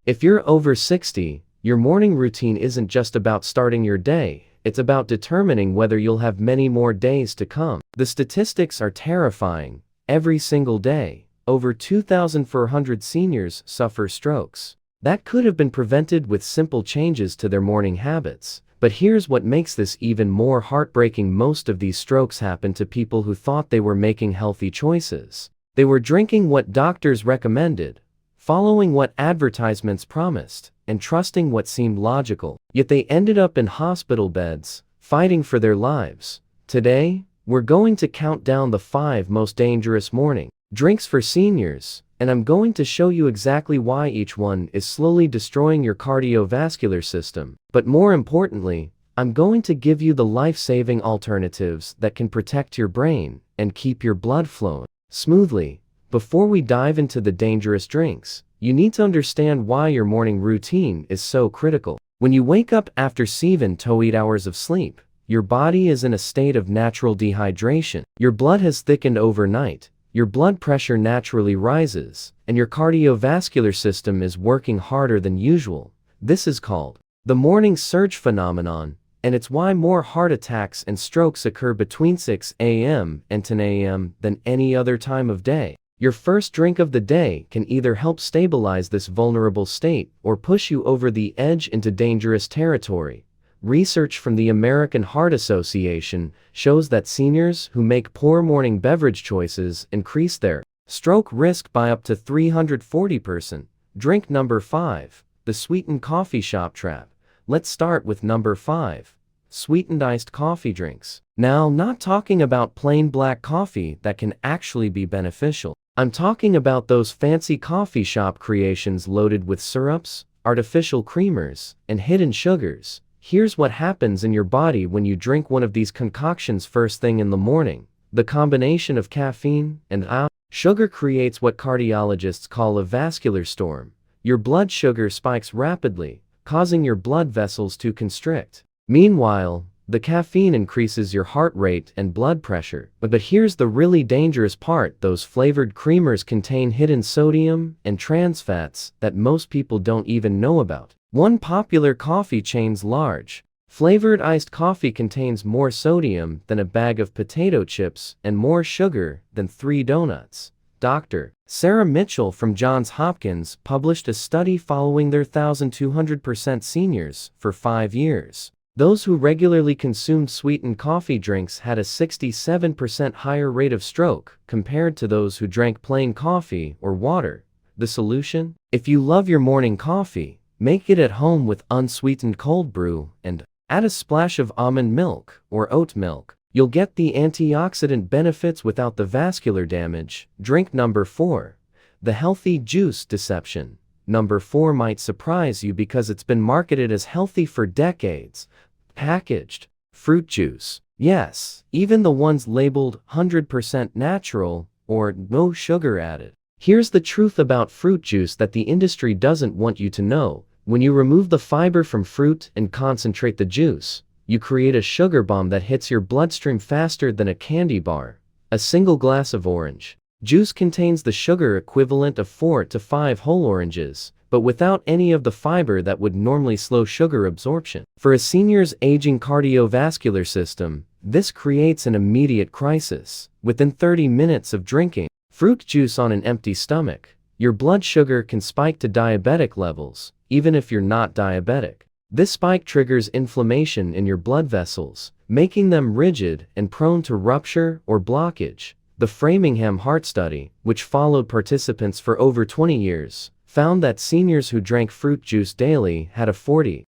If you're over 60, your morning routine isn't just about starting your day, it's about determining whether you'll have many more days to come. The statistics are terrifying. Every single day, over 2,400 seniors suffer strokes. That could have been prevented with simple changes to their morning habits. But here's what makes this even more heartbreaking: most of these strokes happen to people who thought they were making healthy choices. They were drinking what doctors recommended, following what advertisements promised, and trusting what seemed logical. Yet they ended up in hospital beds, fighting for their lives. Today, we're going to count down the 5 most dangerous morning drinks for seniors, and I'm going to show you exactly why each one is slowly destroying your cardiovascular system. But more importantly, I'm going to give you the life-saving alternatives that can protect your brain and keep your blood flowing smoothly. Before we dive into the dangerous drinks, you need to understand why your morning routine is so critical. When you wake up after 7 to 8 hours of sleep, your body is in a state of natural dehydration. Your blood has thickened overnight, your blood pressure naturally rises, and your cardiovascular system is working harder than usual. This is called the morning surge phenomenon, and it's why more heart attacks and strokes occur between 6 a.m. and 10 a.m. than any other time of day. Your first drink of the day can either help stabilize this vulnerable state or push you over the edge into dangerous territory. Research from the American Heart Association shows that seniors who make poor morning beverage choices increase their stroke risk by up to 340%. Drink number 5, the sweetened coffee shop trap. Let's start with number 5, sweetened iced coffee drinks. Now, not talking about plain black coffee that can actually be beneficial. I'm talking about those fancy coffee shop creations loaded with syrups, artificial creamers, and hidden sugars. Here's what happens in your body when you drink one of these concoctions first thing in the morning. The combination of caffeine and sugar creates what cardiologists call a vascular storm. Your blood sugar spikes rapidly, causing your blood vessels to constrict. Meanwhile, the caffeine increases your heart rate and blood pressure. But here's the really dangerous part: those flavored creamers contain hidden sodium and trans fats that most people don't even know about. One popular coffee chain's large, flavored iced coffee contains more sodium than a bag of potato chips and more sugar than 3 donuts. Dr. Sarah Mitchell from Johns Hopkins published a study following their 1,200% seniors for 5 years. Those who regularly consumed sweetened coffee drinks had a 67% higher rate of stroke compared to those who drank plain coffee or water. The solution? If you love your morning coffee, make it at home with unsweetened cold brew and add a splash of almond milk or oat milk. You'll get the antioxidant benefits without the vascular damage. Drink number 4, the healthy juice deception. Number 4 might surprise you because it's been marketed as healthy for decades. Packaged fruit juice. Yes, even the ones labeled 100% natural or no sugar added. Here's the truth about fruit juice that the industry doesn't want you to know. When you remove the fiber from fruit and concentrate the juice, you create a sugar bomb that hits your bloodstream faster than a candy bar. A single glass of orange juice contains the sugar equivalent of 4 to 5 whole oranges, but without any of the fiber that would normally slow sugar absorption. For a senior's aging cardiovascular system, this creates an immediate crisis. Within 30 minutes of drinking fruit juice on an empty stomach, your blood sugar can spike to diabetic levels, even if you're not diabetic. This spike triggers inflammation in your blood vessels, making them rigid and prone to rupture or blockage. The Framingham Heart Study, which followed participants for over 20 years, found that seniors who drank fruit juice daily had a 42%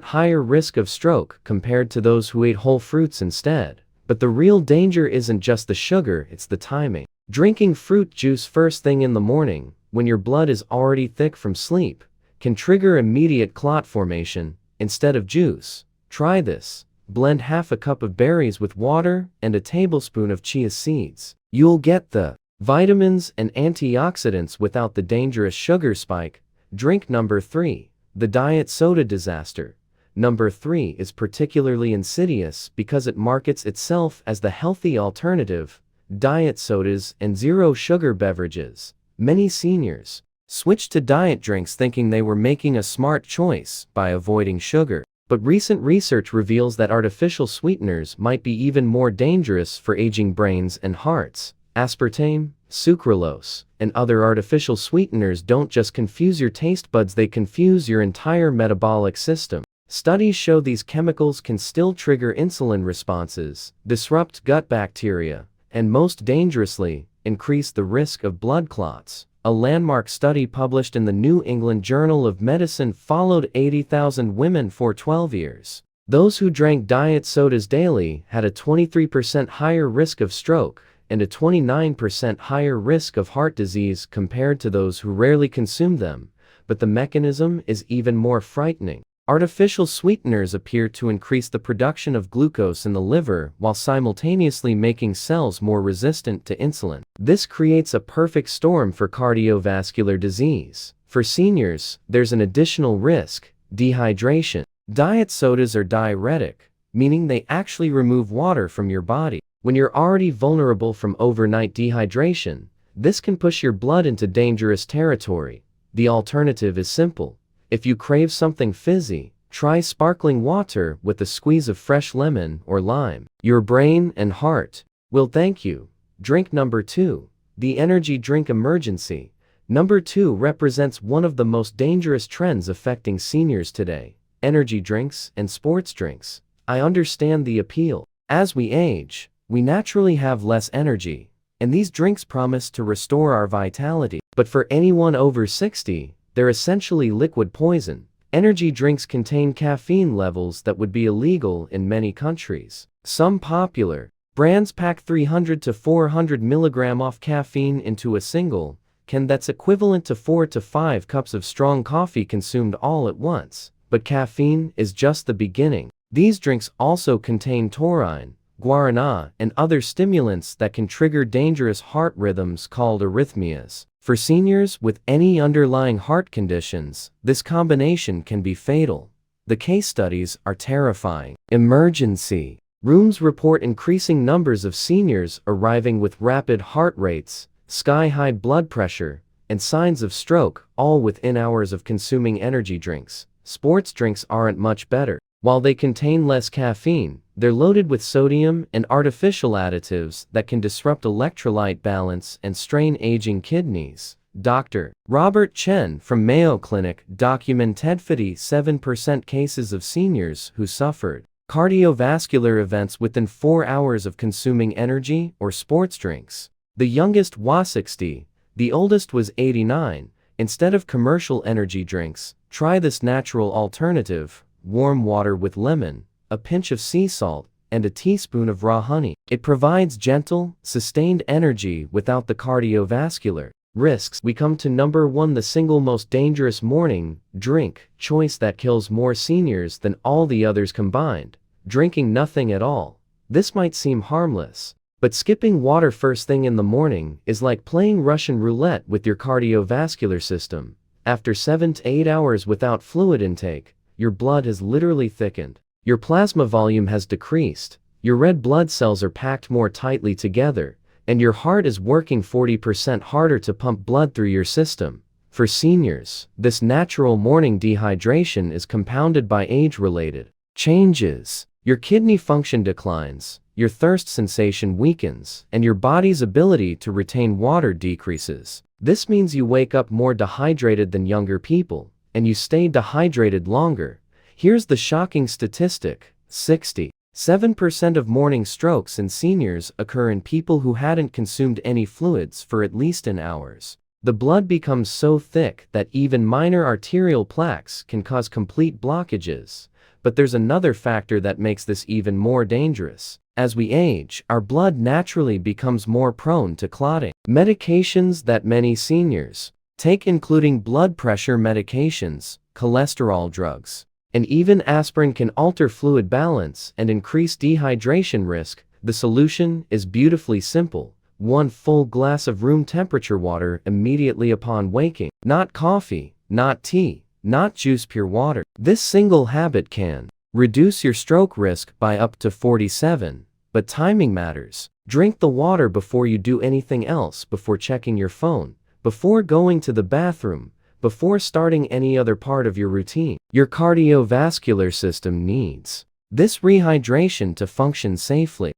higher risk of stroke compared to those who ate whole fruits instead. But the real danger isn't just the sugar, it's the timing. Drinking fruit juice first thing in the morning, when your blood is already thick from sleep, can trigger immediate clot formation. Instead of juice, try this. Blend half a cup of berries with water and a tablespoon of chia seeds. You'll get the vitamins and antioxidants without the dangerous sugar spike. Drink number 3, the diet soda disaster. Number 3 is particularly insidious because it markets itself as the healthy alternative: diet sodas and zero sugar beverages. Many seniors switched to diet drinks thinking they were making a smart choice by avoiding sugar. But recent research reveals that artificial sweeteners might be even more dangerous for aging brains and hearts. Aspartame, sucralose, and other artificial sweeteners don't just confuse your taste buds, they confuse your entire metabolic system. Studies show these chemicals can still trigger insulin responses, disrupt gut bacteria, and most dangerously, increase the risk of blood clots. A landmark study published in the New England Journal of Medicine followed 80,000 women for 12 years. Those who drank diet sodas daily had a 23% higher risk of stroke and a 29% higher risk of heart disease compared to those who rarely consumed them. But the mechanism is even more frightening. Artificial sweeteners appear to increase the production of glucose in the liver while simultaneously making cells more resistant to insulin. This creates a perfect storm for cardiovascular disease. For seniors, there's an additional risk: dehydration. Diet sodas are diuretic, meaning they actually remove water from your body. When you're already vulnerable from overnight dehydration, this can push your blood into dangerous territory. The alternative is simple. If you crave something fizzy, try sparkling water with a squeeze of fresh lemon or lime. Your brain and heart will thank you. Drink number 2. The energy drink emergency. Number 2 represents one of the most dangerous trends affecting seniors today: energy drinks and sports drinks. I understand the appeal. As we age, we naturally have less energy, and these drinks promise to restore our vitality. But for anyone over 60, they're essentially liquid poison. Energy drinks contain caffeine levels that would be illegal in many countries. Some popular brands pack 300 to 400 milligram of caffeine into a single can that's equivalent to 4 to 5 cups of strong coffee consumed all at once. But caffeine is just the beginning. These drinks also contain taurine, guarana, and other stimulants that can trigger dangerous heart rhythms called arrhythmias. For seniors with any underlying heart conditions, this combination can be fatal. The case studies are terrifying. Emergency rooms report increasing numbers of seniors arriving with rapid heart rates, sky-high blood pressure, and signs of stroke, all within hours of consuming energy drinks. Sports drinks aren't much better. While they contain less caffeine, they're loaded with sodium and artificial additives that can disrupt electrolyte balance and strain aging kidneys. Dr. Robert Chen from Mayo Clinic documented 57% cases of seniors who suffered cardiovascular events within 4 hours of consuming energy or sports drinks. The youngest was 60, the oldest was 89. Instead of commercial energy drinks, try this natural alternative: warm water with lemon, a pinch of sea salt, and a teaspoon of raw honey. It provides gentle, sustained energy without the cardiovascular risks. We come to number 1, the single most dangerous morning drink choice that kills more seniors than all the others combined: drinking nothing at all. This might seem harmless, but skipping water first thing in the morning is like playing Russian roulette with your cardiovascular system. After 7 to 8 hours without fluid intake, your blood has literally thickened. Your plasma volume has decreased, your red blood cells are packed more tightly together, and your heart is working 40% harder to pump blood through your system. For seniors, this natural morning dehydration is compounded by age-related changes. Your kidney function declines, your thirst sensation weakens, and your body's ability to retain water decreases. This means you wake up more dehydrated than younger people, and you stay dehydrated longer. Here's the shocking statistic: 67% of morning strokes in seniors occur in people who hadn't consumed any fluids for at least an hour. The blood becomes so thick that even minor arterial plaques can cause complete blockages. But there's another factor that makes this even more dangerous. As we age, our blood naturally becomes more prone to clotting. Medications that many seniors take, including blood pressure medications, cholesterol drugs, and even aspirin, can alter fluid balance and increase dehydration risk. The solution is beautifully simple: 1 full glass of room temperature water immediately upon waking. Not coffee, not tea, not juice, pure water. This single habit can reduce your stroke risk by up to 47, but timing matters. Drink the water before you do anything else, before checking your phone, before going to the bathroom, before starting any other part of your routine. Your cardiovascular system needs this rehydration to function safely.